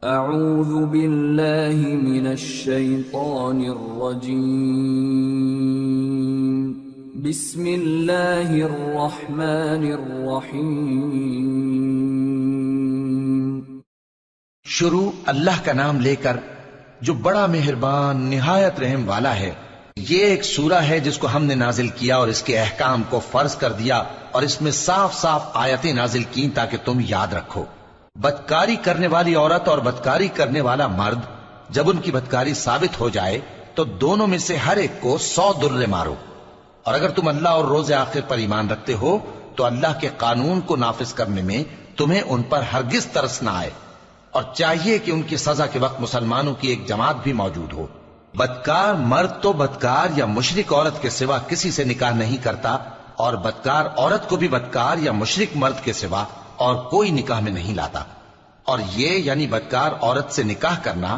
اعوذ باللہ من الشیطان الرجیم بسم اللہ الرحمن الرحیم۔ شروع اللہ کا نام لے کر جو بڑا مہربان نہایت رحم والا ہے۔ یہ ایک سورہ ہے جس کو ہم نے نازل کیا اور اس کے احکام کو فرض کر دیا اور اس میں صاف صاف آیتیں نازل کی تاکہ تم یاد رکھو۔ بدکاری کرنے والی عورت اور بدکاری کرنے والا مرد جب ان کی بدکاری ثابت ہو جائے تو دونوں میں سے ہر ایک کو 100 درے مارو، اور اگر تم اللہ اور روز آخر پر ایمان رکھتے ہو تو اللہ کے قانون کو نافذ کرنے میں تمہیں ان پر ہرگز ترس نہ آئے، اور چاہیے کہ ان کی سزا کے وقت مسلمانوں کی ایک جماعت بھی موجود ہو۔ بدکار مرد تو بدکار یا مشرک عورت کے سوا کسی سے نکاح نہیں کرتا، اور بدکار عورت کو بھی بدکار یا مشرک مرد کے سوا اور کوئی نکاح میں نہیں لاتا، اور یہ یعنی بدکار عورت سے نکاح کرنا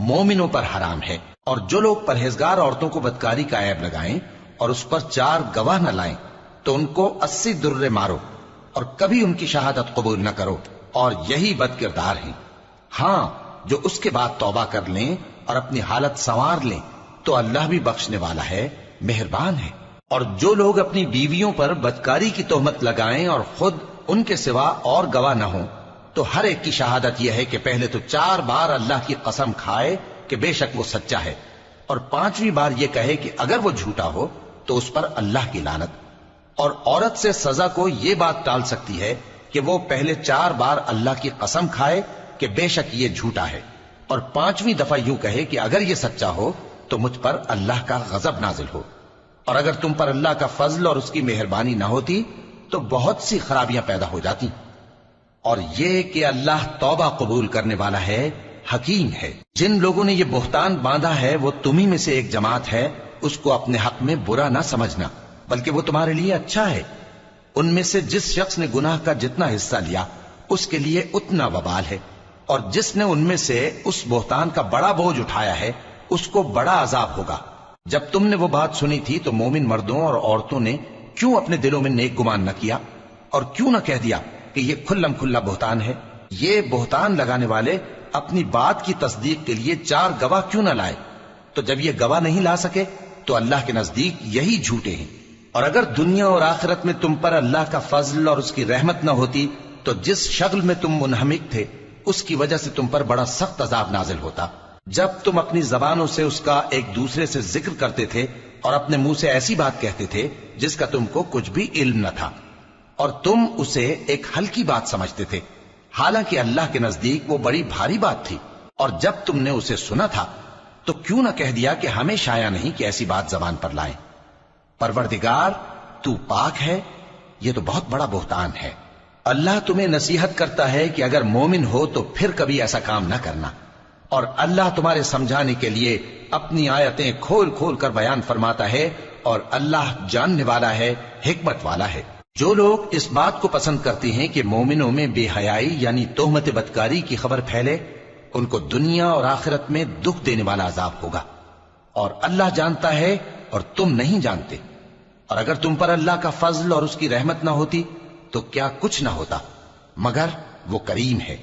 مومنوں پر حرام ہے۔ اور جو لوگ پرہیزگار عورتوں کو بدکاری کا عیب لگائیں اور اس پر 4 گواہ نہ لائیں تو ان کو 80 درے مارو، اور کبھی ان کی شہادت قبول نہ کرو، اور یہی بد کردار ہیں۔ ہاں، جو اس کے بعد توبہ کر لیں اور اپنی حالت سنوار لیں تو اللہ بھی بخشنے والا ہے، مہربان ہے۔ اور جو لوگ اپنی بیویوں پر بدکاری کی تہمت لگائیں اور خود ان کے سوا اور گواہ نہ ہوں تو ہر ایک کی شہادت یہ ہے کہ پہلے تو 4 بار اللہ کی قسم کھائے کہ بے شک وہ سچا ہے، اور 5ویں بار یہ کہے کہ اگر وہ جھوٹا ہو تو اس پر اللہ کی لعنت۔ اور عورت سے سزا کو یہ بات ٹال سکتی ہے کہ وہ پہلے 4 بار اللہ کی قسم کھائے کہ بے شک یہ جھوٹا ہے، اور 5ویں دفعہ یوں کہے کہ اگر یہ سچا ہو تو مجھ پر اللہ کا غضب نازل ہو۔ اور اگر تم پر اللہ کا فضل اور اس کی مہربانی نہ ہوتی تو بہت سی خرابیاں پیدا ہو جاتی۔ اور یہ کہ اللہ توبہ قبول کرنے والا ہے، حکیم ہے۔ جن لوگوں نے یہ بہتان باندھا ہے وہ تمہیں میں سے ایک جماعت ہے، اس کو اپنے حق میں برا نہ سمجھنا، بلکہ وہ تمہارے لیے اچھا ہے۔ ان میں سے جس شخص نے گناہ کا جتنا حصہ لیا اس کے لیے اتنا وبال ہے، اور جس نے ان میں سے اس بہتان کا بڑا بوجھ اٹھایا ہے اس کو بڑا عذاب ہوگا۔ جب تم نے وہ بات سنی تھی تو مومن مردوں اور عورتوں نے کیوں اپنے دلوں میں نیک گمان نہ کیا، اور کیوں نہ کہہ دیا کہ یہ کھلم کھلا بہتان ہے؟ یہ بہتان لگانے والے اپنی بات کی تصدیق کے لیے 4 گواہ کیوں نہ لائے؟ تو جب یہ گواہ نہیں لا سکے تو اللہ کے نزدیک یہی جھوٹے ہیں۔ اور اگر دنیا اور آخرت میں تم پر اللہ کا فضل اور اس کی رحمت نہ ہوتی تو جس شغل میں تم منہمک تھے اس کی وجہ سے تم پر بڑا سخت عذاب نازل ہوتا، جب تم اپنی زبانوں سے اس کا ایک دوسرے سے ذکر کرتے تھے اور اپنے منہ سے ایسی بات کہتے تھے جس کا تم کو کچھ بھی علم نہ تھا، اور تم اسے ایک ہلکی بات سمجھتے تھے، حالانکہ اللہ کے نزدیک وہ بڑی بھاری بات تھی۔ اور جب تم نے اسے سنا تھا تو کیوں نہ کہہ دیا کہ ہمیں شایع نہیں کہ ایسی بات زبان پر لائیں؟ پروردگار تو پاک ہے، یہ تو بہت بڑا بہتان ہے۔ اللہ تمہیں نصیحت کرتا ہے کہ اگر مومن ہو تو پھر کبھی ایسا کام نہ کرنا، اور اللہ تمہارے سمجھانے کے لیے اپنی آیتیں کھول کھول کر بیان فرماتا ہے، اور اللہ جاننے والا ہے، حکمت والا ہے۔ جو لوگ اس بات کو پسند کرتے ہیں کہ مومنوں میں بے حیائی یعنی تہمت بدکاری کی خبر پھیلے، ان کو دنیا اور آخرت میں دکھ دینے والا عذاب ہوگا، اور اللہ جانتا ہے اور تم نہیں جانتے۔ اور اگر تم پر اللہ کا فضل اور اس کی رحمت نہ ہوتی تو کیا کچھ نہ ہوتا، مگر وہ کریم ہے،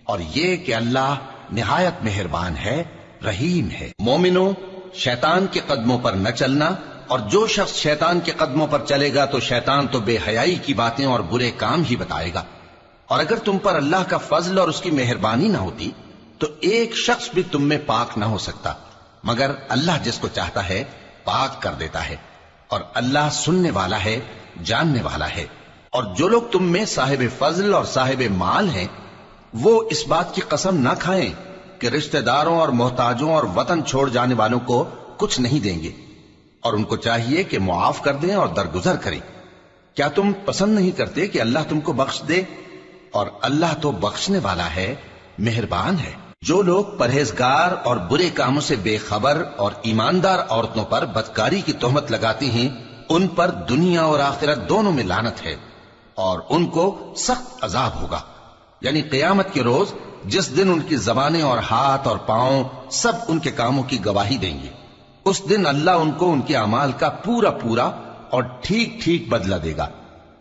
اور یہ کہ اللہ نہایت مہربان ہے، رحیم ہے۔ مومنوں، شیطان کے قدموں پر نہ چلنا، اور جو شخص شیطان کے قدموں پر چلے گا تو شیطان تو بے حیائی کی باتیں اور برے کام ہی بتائے گا۔ اور اگر تم پر اللہ کا فضل اور اس کی مہربانی نہ ہوتی تو ایک شخص بھی تم میں پاک نہ ہو سکتا، مگر اللہ جس کو چاہتا ہے پاک کر دیتا ہے، اور اللہ سننے والا ہے، جاننے والا ہے۔ اور جو لوگ تم میں صاحب فضل اور صاحب مال ہیں وہ اس بات کی قسم نہ کھائیں کہ رشتہ داروں اور محتاجوں اور وطن چھوڑ جانے والوں کو کچھ نہیں دیں گے، اور ان کو چاہیے کہ معاف کر دیں اور درگزر کریں۔ کیا تم پسند نہیں کرتے کہ اللہ تم کو بخش دے؟ اور اللہ تو بخشنے والا ہے، مہربان ہے۔ جو لوگ پرہیزگار اور برے کاموں سے بے خبر اور ایماندار عورتوں پر بدکاری کی تہمت لگاتی ہیں ان پر دنیا اور آخرت دونوں میں لعنت ہے، اور ان کو سخت عذاب ہوگا، یعنی قیامت کے روز جس دن ان کی زبانیں اور ہاتھ اور پاؤں سب ان کے کاموں کی گواہی دیں گے۔ اس دن اللہ ان کو ان کے اعمال کا پورا پورا اور ٹھیک ٹھیک بدلہ دے گا،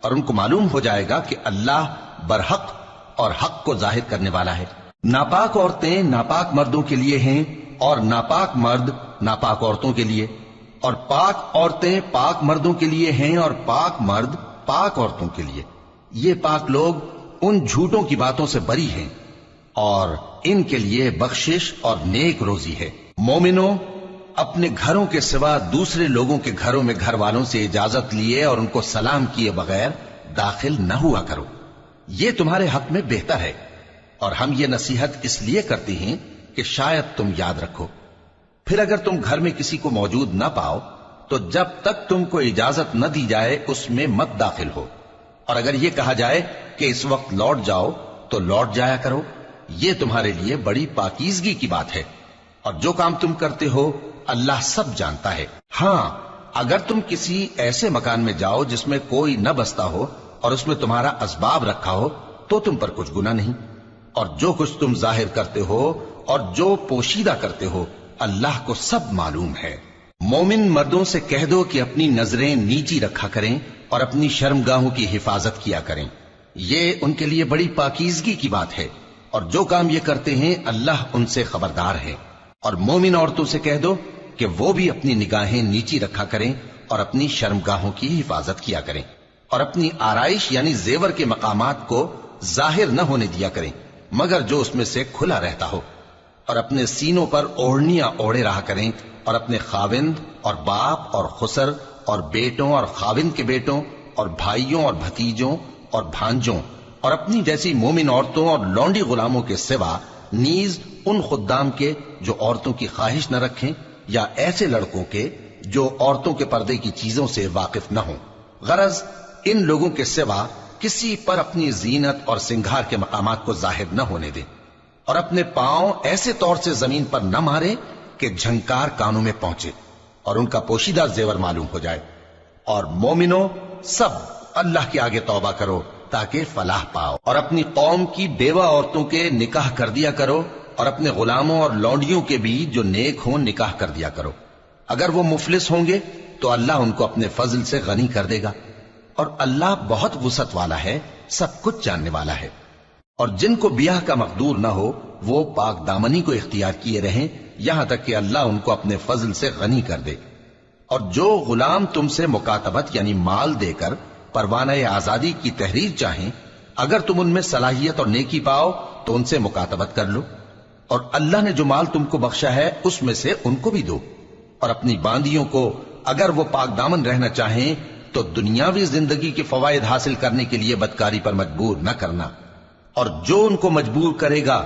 اور ان کو معلوم ہو جائے گا کہ اللہ برحق اور حق کو ظاہر کرنے والا ہے۔ नापाक औरतें नापाक मर्दों के लिए हैं और नापाक मर्द नापाक औरतों के लिए, और पाक औरतें पाक मर्दों के लिए हैं और पाक मर्द पाक औरतों के लिए। ये पाक लोग उन झूठों की बातों से बरी हैं और इनके लिए बख्शिश और नेक रोजी है। मोमिनो, अपने घरों के सिवा दूसरे लोगों के घरों में घर वालों से इजाजत लिए और उनको सलाम किए बगैर दाखिल न हुआ करो। ये तुम्हारे हक में बेहतर है, और हम ये नसीहत इसलिए करते हैं कि शायद तुम याद रखो। फिर अगर तुम घर में किसी को मौजूद न पाओ तो जब तक तुमको इजाजत न दी जाए उसमें मत दाखिल हो, और अगर ये कहा जाए कि इस वक्त लौट जाओ तो लौट जाया करो। ये तुम्हारे लिए बड़ी पाकीज़गी की बात है, और जो काम तुम करते हो अल्लाह सब जानता है। हां, अगर तुम किसी ऐसे मकान में जाओ जिसमें कोई न बसता हो और उसमें तुम्हारा असबाब रखा हो तो तुम पर कुछ गुनाह नहीं, और जो कुछ तुम जाहिर करते हो और जो पोशीदा करते हो अल्लाह को सब मालूम है। मोमिन मर्दों से कह दो कि अपनी नजरें नीची रखा करें और अपनी शर्मगाहों की हिफाजत किया करें। ये उनके लिए बड़ी पाकीज़गी की बात है, और जो काम ये करते हैं अल्लाह उनसे खबरदार है। और मोमिन औरतों से कह दो कि वो भी अपनी निगाहें नीची रखा करें और अपनी शर्मगाहों की हिफाजत किया करें, और अपनी आराइश यानी जेवर के मकामात को जाहिर न होने दिया करें मगर जो उसमें से खुला रहता हो, और अपने सीनों पर ओढ़नियां ओढ़े रहा करें, और अपने खाविंद और बाप और खुसर और बेटों और खाविंद के बेटों और भाइयों और भतीजों और भांजों और अपनी जैसी मोमिन औरतों और लौंडी गुलामों के सिवा नीज उन खुद्दाम के जो औरतों की ख्वाहिश न रखें, या ऐसे लड़कों के जो औरतों के पर्दे की चीजों से वाकिफ न हों। गरज इन लोगों के सिवा किसी पर अपनी जीनत और सिंगार के मकामात को जाहिर न होने दें, और अपने पांव ऐसे तौर से जमीन पर न मारे कि झंकार कानों में पहुंचे और उनका पोशीदा जेवर मालूम हो जाए। और मोमिनो, सब अल्लाह के आगे तौबा करो ताकि फलाह पाओ, और अपनी कौम की बेवा औरतों के निकाह कर दिया करो, और अपने गुलामों और लौंडियों के भी जो नेक हों निकाह कर दिया करो। अगर वो मुफलिस होंगे तो अल्लाह उनको अपने फजल से गनी कर देगा, और अल्लाह बहुत वुसअत वाला है, सब कुछ जानने वाला है। और जिनको ब्याह का मकदूर ना हो वो पाक दामनी को इख्तियार किए रहें यहां तक कि अल्लाह उनको अपने फजल से गनी कर दे। और जो गुलाम तुमसे मुकातबत यानी माल देकर परवाना आजादी की तहरीर चाहें, अगर तुम उनमें सलाहियत और नेकी पाओ तो उनसे मुकातबत कर लो, और अल्लाह ने जो माल तुमको बख्शा है उसमें से उनको भी दो। और अपनी बांदियों को अगर वो पाक दामन रहना चाहें तो दुनियावी जिंदगी के फवायद हासिल करने के लिए बदकारी पर मजबूर न करना, और जो उनको मजबूर करेगा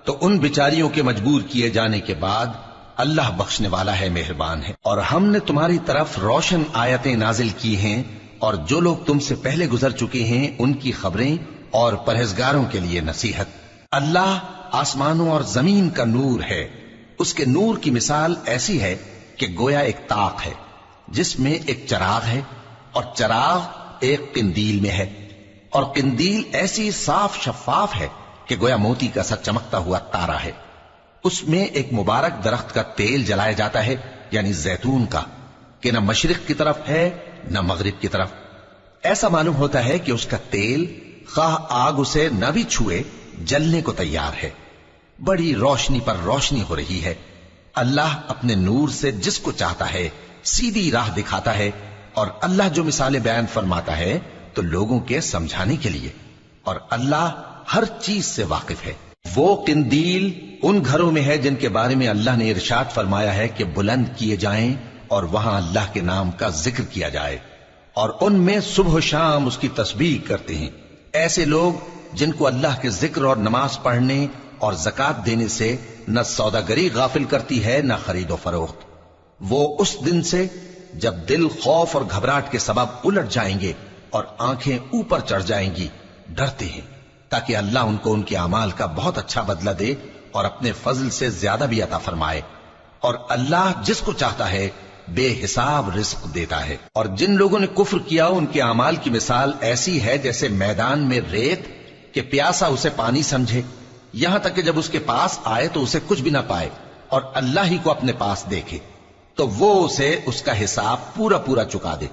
तो उन बिचारियों के मजबूर किए जाने के बाद अल्लाह बख्शने वाला है, मेहरबान है। और हमने तुम्हारी तरफ रोशन आयतें नाजिल की हैं, और जो लोग तुमसे पहले गुजर चुके हैं उनकी खबरें और परहेजगारों के लिए नसीहत। अल्लाह आसमानों और जमीन का नूर है। उसके नूर की मिसाल ऐसी है कि गोया एक ताक है जिसमें एक चराग है, और चराग एक किंदील में है, और किंदील ऐसी साफ शफाफ है कि गोया मोती का सा चमकता हुआ तारा है। उसमें एक मुबारक दरख्त का तेल जलाया जाता है यानी जैतून का, कि न मशरिक की तरफ है न मगरिब की तरफ। ऐसा मालूम होता है कि उसका तेल खाह आग उसे न भी छुए जलने को तैयार है। बड़ी रोशनी पर रोशनी हो रही है। अल्लाह अपने नूर से जिसको चाहता है सीधी राह दिखाता है, और अल्लाह जो मिसालें बयान फरमाता है तो लोगों के समझाने के लिए, और अल्लाह हर चीज से वाकिफ है। वो किंदील उन घरों में है जिनके बारे में अल्लाह ने इरशाद फरमाया है कि बुलंद किए जाएं और वहां अल्लाह के नाम का जिक्र किया जाए, और उनमें सुबह शाम उसकी तस्बीह करते हैं। ऐसे लोग जिनको अल्लाह के जिक्र और नमाज पढ़ने और ज़कात देने से न सौदागरी गाफिल करती है न खरीदो फरोख्त। वो उस दिन से जब दिल खौफ और घबराहट के सबब उलट जाएंगे और आंखें ऊपर चढ़ जाएंगी डरते हैं, ताकि अल्लाह उनको उनके अमाल का बहुत अच्छा बदला दे और अपने फजल से ज्यादा भी अता फरमाए। और अल्लाह जिसको चाहता है बेहिसाब रिस्क देता है। और जिन लोगों ने कुफ्र किया उनके अमाल की मिसाल ऐसी है जैसे मैदान में रेत के प्यासा उसे पानी समझे, यहां तक कि जब उसके पास आए तो उसे कुछ भी ना पाए और अल्लाह ही को अपने पास देखे तो वो उसे उसका हिसाब पूरा पूरा चुका दे,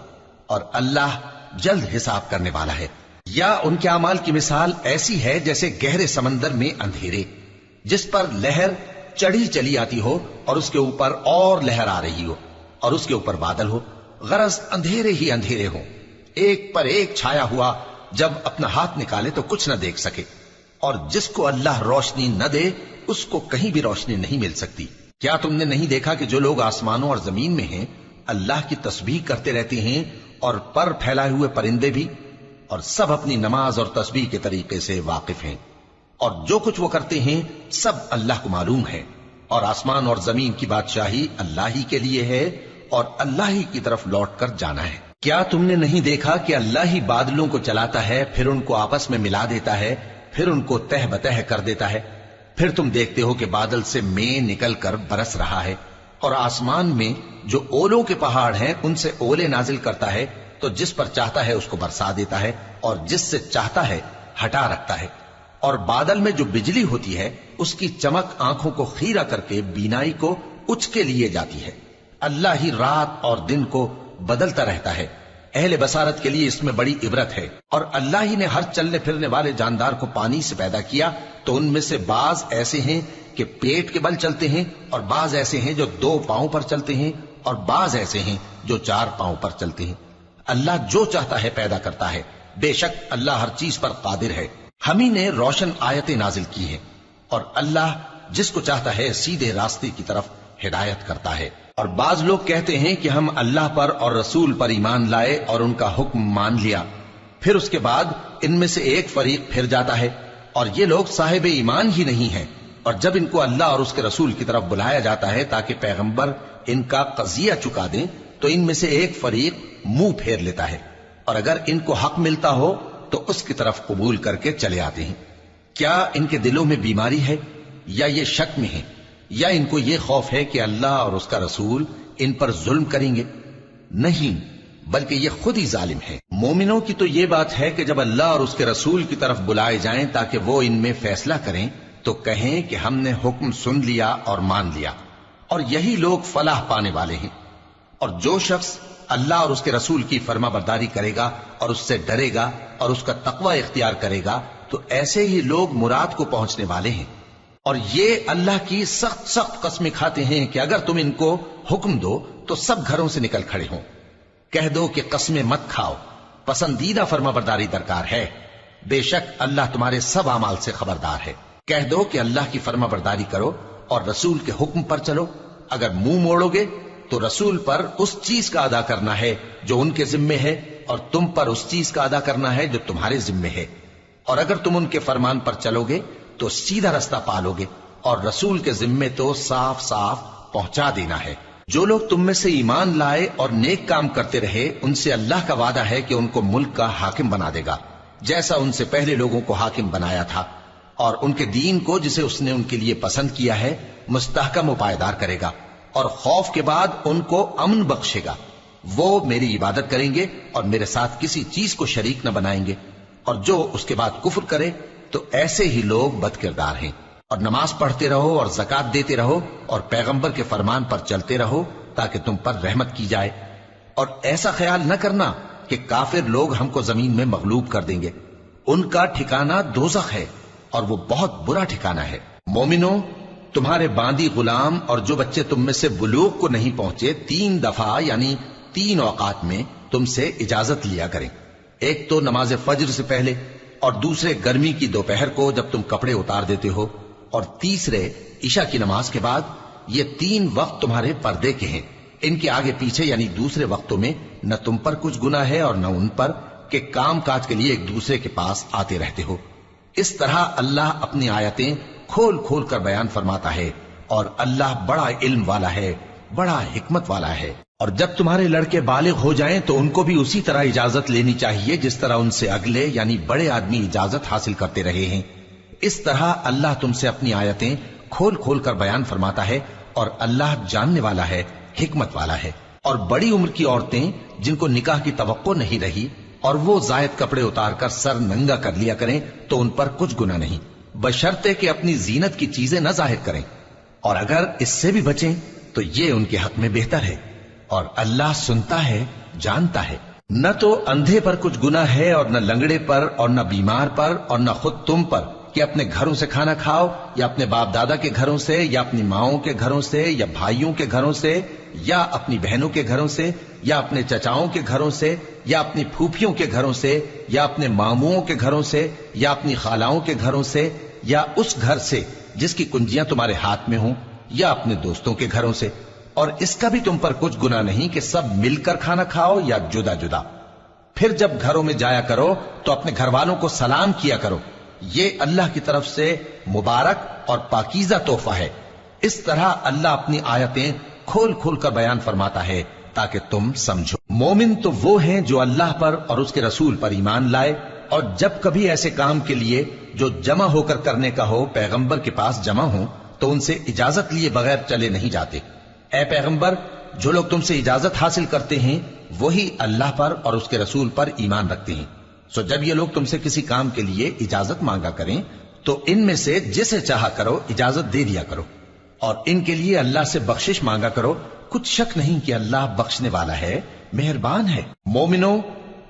और अल्लाह जल्द हिसाब करने वाला है। या उनके अमाल की मिसाल ऐसी है जैसे गहरे समंदर में अंधेरे जिस पर लहर चढ़ी चली आती हो और उसके ऊपर और लहर आ रही हो और उसके ऊपर बादल हो, गरज अंधेरे ही अंधेरे हो, एक पर एक छाया हुआ, जब अपना हाथ निकाले तो कुछ न देख सके। और जिसको अल्लाह रोशनी न दे उसको कहीं भी रोशनी नहीं मिल सकती। क्या तुमने नहीं देखा कि जो लोग आसमानों और जमीन में हैं अल्लाह की तस्बीह करते रहते हैं, और पर फैलाए हुए परिंदे भी, और सब अपनी नमाज और तस्बीह के तरीके से वाकिफ हैं, और जो कुछ वो करते हैं सब अल्लाह को मालूम है। और आसमान और जमीन की बादशाही अल्लाह ही के लिए है और अल्लाह ही की तरफ लौट कर जाना है। क्या तुमने नहीं देखा कि अल्लाह ही बादलों को चलाता है, फिर उनको आपस में मिला देता है, फिर उनको तह बतह कर देता है, फिर तुम देखते हो कि बादल से मेंह निकल कर बरस रहा है, और आसमान में जो ओलों के पहाड़ हैं उनसे ओले नाजिल करता है, तो जिस पर चाहता है उसको बरसा देता है और जिससे चाहता है हटा रखता है। और बादल में जो बिजली होती है उसकी चमक आंखों को खीरा करके बीनाई को उचके लिए जाती है। अल्लाह ही रात और दिन को बदलता रहता है। अहले बसारत के लिए इसमें बड़ी इबरत है। और अल्लाह ही ने हर चलने फिरने वाले जानदार को पानी से पैदा किया, तो उनमें से बाज ऐसे हैं कि पेट के बल चलते हैं, और बाज ऐसे हैं जो 2 पांव पर चलते हैं, और बाज ऐसे हैं जो 4 पांव पर चलते हैं। अल्लाह जो चाहता है पैदा करता है। बेशक अल्लाह हर चीज पर कादिर है। हम ही ने रोशन आयतें नाजिल की हैं, और अल्लाह जिसको चाहता है सीधे रास्ते की तरफ हिदायत करता है। और बाज लोग कहते हैं कि हम अल्लाह पर और रसूल पर ईमान लाए और उनका हुक्म मान लिया, फिर उसके बाद इनमें से एक फरीक फिर जाता है, और ये लोग साहिब ईमान ही नहीं हैं। और जब इनको अल्लाह और उसके रसूल की तरफ बुलाया जाता है ताकि पैगंबर इनका कजिया चुका दें, तो इनमें से एक फरीक मुंह फेर लेता है, और अगर इनको हक मिलता हो तो उसकी तरफ कबूल करके चले आते हैं। क्या इनके दिलों में बीमारी है, या ये शक में है, या इनको ये खौफ है कि अल्लाह और उसका रसूल इन पर जुल्म करेंगे? नहीं, बल्कि ये खुद ही जालिम है। मोमिनों की तो ये बात है कि जब अल्लाह और उसके रसूल की तरफ बुलाए जाएं ताकि वो इनमें फैसला करें, तो कहें कि हमने हुक्म सुन लिया और मान लिया, और यही लोग फलाह पाने वाले हैं। और जो शख्स अल्लाह और उसके रसूल की फर्माबरदारी करेगा और उससे डरेगा और उसका तकवा इख्तियार करेगा, तो ऐसे ही लोग मुराद को पहुंचने वाले हैं। और ये अल्लाह की सख्त सख्त कस्में खाते हैं कि अगर तुम इनको हुक्म दो तो सब घरों से निकल खड़े हों। कह दो कि कस्में मत खाओ, पसंदीदा फर्माबरदारी दरकार है। बेशक अल्लाह तुम्हारे सब अमाल से खबरदार है। कह दो कि अल्लाह की फर्माबरदारी करो और रसूल के हुक्म पर चलो। अगर मुंह मोड़ोगे तो रसूल पर उस चीज का अदा करना है जो उनके जिम्मे है, और तुम पर उस चीज का अदा करना है जो तुम्हारे जिम्मे है। और अगर तुम उनके फरमान पर चलोगे तो सीधा रास्ता पालोगे, और रसूल के जिम्मे तो साफ साफ पहुंचा देना है। जो लोग तुम में से ईमान लाए और नेक काम करते रहे, उनसे अल्लाह का वादा है कि उनको मुल्क का हाकिम बना देगा, जैसा उनसे पहले लोगों को हाकिम बनाया था, और उनके दीन को जिसे उसने उनके लिए पसंद किया है मुस्तहकम व पायदार करेगा, और खौफ के बाद उनको अमन बख्शेगा। वो मेरी इबादत करेंगे और मेरे साथ किसी चीज को शरीक न बनाएंगे, और जो उसके बाद कुफ्र करे तो ऐसे ही लोग बदकिरदार हैं। और नमाज पढ़ते रहो और ज़कात देते रहो और पैगंबर के फरमान पर चलते रहो ताकि तुम पर रहमत की जाए। और ऐसा ख्याल न करना कि काफिर लोग हमको जमीन में मगलूब कर देंगे। उनका ठिकाना दोज़ख है और वो बहुत बुरा ठिकाना है। मोमिनो, तुम्हारे बांदी गुलाम और जो बच्चे तुम में से बुलूग को नहीं पहुंचे 3 दफा यानी 3 औकात में तुमसे इजाजत लिया करें। एक तो नमाज फज्र से पहले, और दूसरे गर्मी की दोपहर को जब तुम कपड़े उतार देते हो, और तीसरे इशा की नमाज के बाद। ये 3 वक्त तुम्हारे पर्दे के हैं। इनके आगे पीछे यानी दूसरे वक्तों में न तुम पर कुछ गुनाह है और न उन पर, कि काम काज के लिए एक दूसरे के पास आते रहते हो। इस तरह अल्लाह अपनी आयतें खोल खोल कर बयान फरमाता है, और अल्लाह बड़ा इल्म वाला है, बड़ा हिकमत वाला है। और जब तुम्हारे लड़के बालिग हो जाएं तो उनको भी उसी तरह इजाजत लेनी चाहिए जिस तरह उनसे अगले यानी बड़े आदमी इजाजत हासिल करते रहे हैं। इस तरह अल्लाह तुमसे अपनी आयतें खोल खोल कर बयान फरमाता है, और अल्लाह जानने वाला है, हिकमत वाला है। और बड़ी उम्र की औरतें जिनको निकाह की तवक्को नहीं रही और वो जायद कपड़े उतार कर सर नंगा कर लिया करें, तो उन पर कुछ गुनाह नहीं, बशर्ते कि अपनी जीनत की चीजें न जाहिर करें। और अगर इससे भी बचें तो ये उनके हक में बेहतर है, और अल्लाह सुनता है, जानता है। न तो अंधे पर कुछ गुनाह है, और न लंगड़े पर, और न बीमार पर, और न खुद तुम पर کہ اپنے گھروں سے کھانا کھاؤ یا اپنے باپ دادا کے گھروں سے یا اپنی ماؤں کے گھروں سے یا بھائیوں کے گھروں سے یا اپنی بہنوں کے گھروں سے یا اپنے چچاؤں کے گھروں سے یا اپنی پھوپھیوں کے گھروں سے یا اپنے ماموؤں کے گھروں سے یا اپنی خالاؤں کے گھروں سے یا اس گھر سے جس کی کنجیاں تمہارے ہاتھ میں ہوں یا اپنے دوستوں کے گھروں سے، اور اس کا بھی تم پر کچھ گناہ نہیں کہ سب مل کر کھانا کھاؤ یا جدا جدا۔ پھر جب گھروں میں جایا کرو تو اپنے گھر والوں کو سلام کیا کرو، یہ اللہ کی طرف سے مبارک اور پاکیزہ تحفہ ہے۔ اس طرح اللہ اپنی آیتیں کھول کھول کر بیان فرماتا ہے تاکہ تم سمجھو۔ مومن تو وہ ہیں جو اللہ پر اور اس کے رسول پر ایمان لائے، اور جب کبھی ایسے کام کے لیے جو جمع ہو کر کرنے کا ہو پیغمبر کے پاس جمع ہوں تو ان سے اجازت لیے بغیر چلے نہیں جاتے۔ اے پیغمبر، جو لوگ تم سے اجازت حاصل کرتے ہیں وہی اللہ پر اور اس کے رسول پر ایمان رکھتے ہیں، سو جب یہ لوگ تم سے کسی کام کے لیے اجازت مانگا کریں تو ان میں سے جسے چاہا کرو اجازت دے دیا کرو، اور ان کے لیے اللہ سے بخشش مانگا کرو، کچھ شک نہیں کہ اللہ بخشنے والا ہے، مہربان ہے۔ مومنو،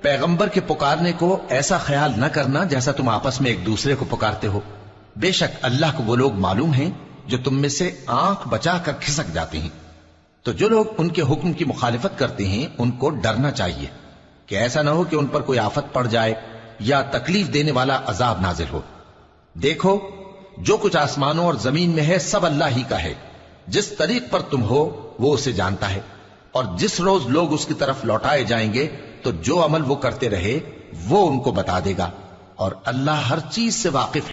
پیغمبر کے پکارنے کو ایسا خیال نہ کرنا جیسا تم آپس میں ایک دوسرے کو پکارتے ہو، بے شک اللہ کو وہ لوگ معلوم ہیں جو تم میں سے آنکھ بچا کر کھسک جاتے ہیں۔ تو جو لوگ ان کے حکم کی مخالفت کرتے ہیں ان کو ڈرنا چاہیے کہ ایسا نہ ہو کہ ان پر کوئی آفت پڑ جائے یا تکلیف دینے والا عذاب نازل ہو۔ دیکھو، جو کچھ آسمانوں اور زمین میں ہے سب اللہ ہی کا ہے، جس طریق پر تم ہو وہ اسے جانتا ہے، اور جس روز لوگ اس کی طرف لوٹائے جائیں گے تو جو عمل وہ کرتے رہے وہ ان کو بتا دے گا، اور اللہ ہر چیز سے واقف ہے۔